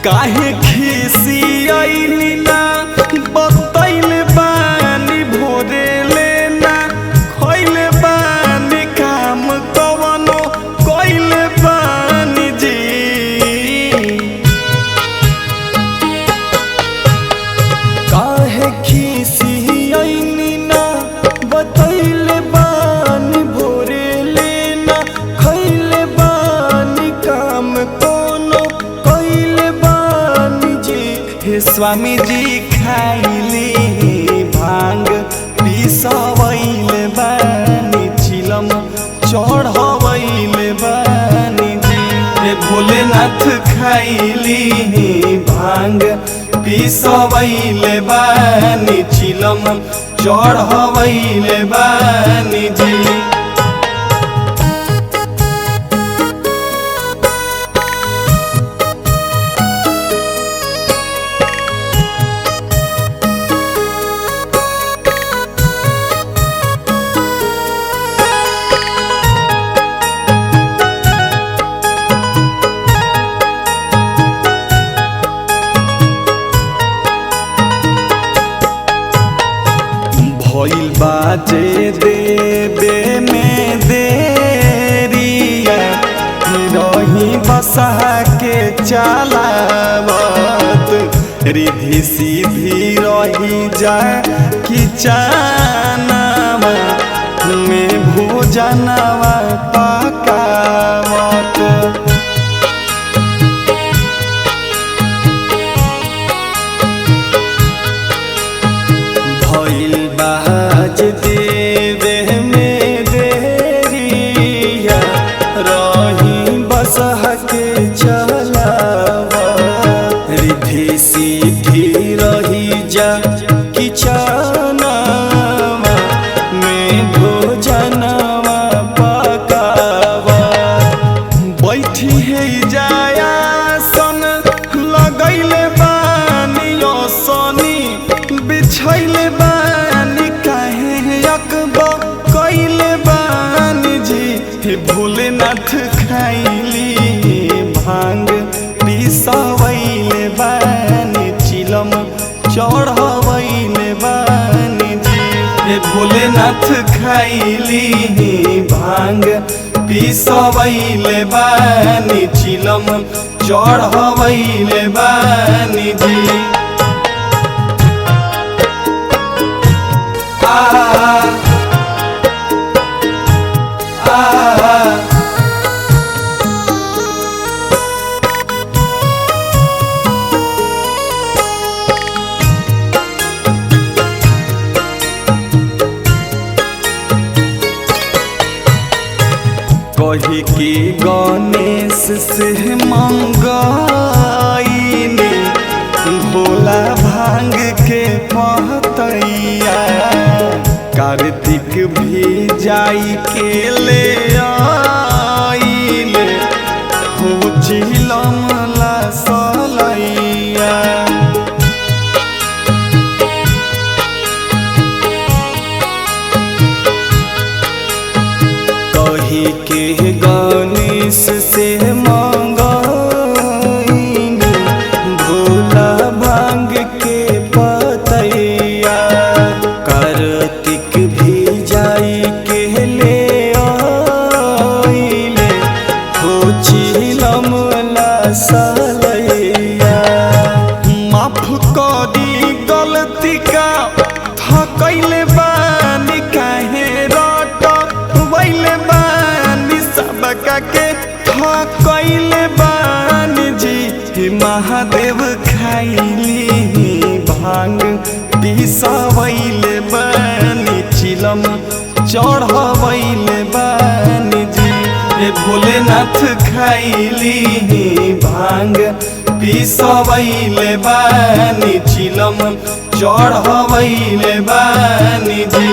काहे खिसियैली ना बतैले बानी भोरे लेना खैले बानी काम कवनो कइले बानी जी। काहे खिसियैली ना बतैले बानी भोरे लेना खैले बानी काम कवनो कइले हे स्वामी जी खाइली भांग पिसवैले बानी चिलम चढ़वैले बानी जी। हे भोलेनाथ खाइली भांग पिसवैले बानी चिलम चढ़वैले बानी जी। भइल बाजे देवे में देरिया रही बसा के चलावत रिधि सीधी रही जा कि चानवा में भोजनवा पकावत। भइल बाज देवे में देरिया रही बसह के चलावा रिधि सीधी रही जा कि चानवा में भोजनवा पकावा। बैठी है जाया सन लगैले बानी सनी बिछैले बानी काहे अकबा कइले बानी जी। हे भोलेनाथ खाइली भांग पिसवैले बानी चिलम चढ़वैले बानी जी। हे भोलेनाथ खाइली भांग पिसवैले बानी चिलम चढ़वैले बानी जी। कही कि गणेश से मंगाईनी भोला भांग के पतैया कार्तिक भी जाई के ले आइले हो चिलम ला सलैया। कही के गणेश से मंगाईनी भोला भांग के पतैया कार्तिक भी जाई के ले आइले हो चिलम ला सलैया। माफ करी गलती का थकैले बानी काहे रटवैले बानी सबका के थकैले बानी जी। हे महादेव खाइली भांग पिसवैले बानी चिलम चढ़वैले बानी जी। हे भोलेनाथ खाइली भांग पिसवैले बानी चिलम चढ़वैले बानी जी।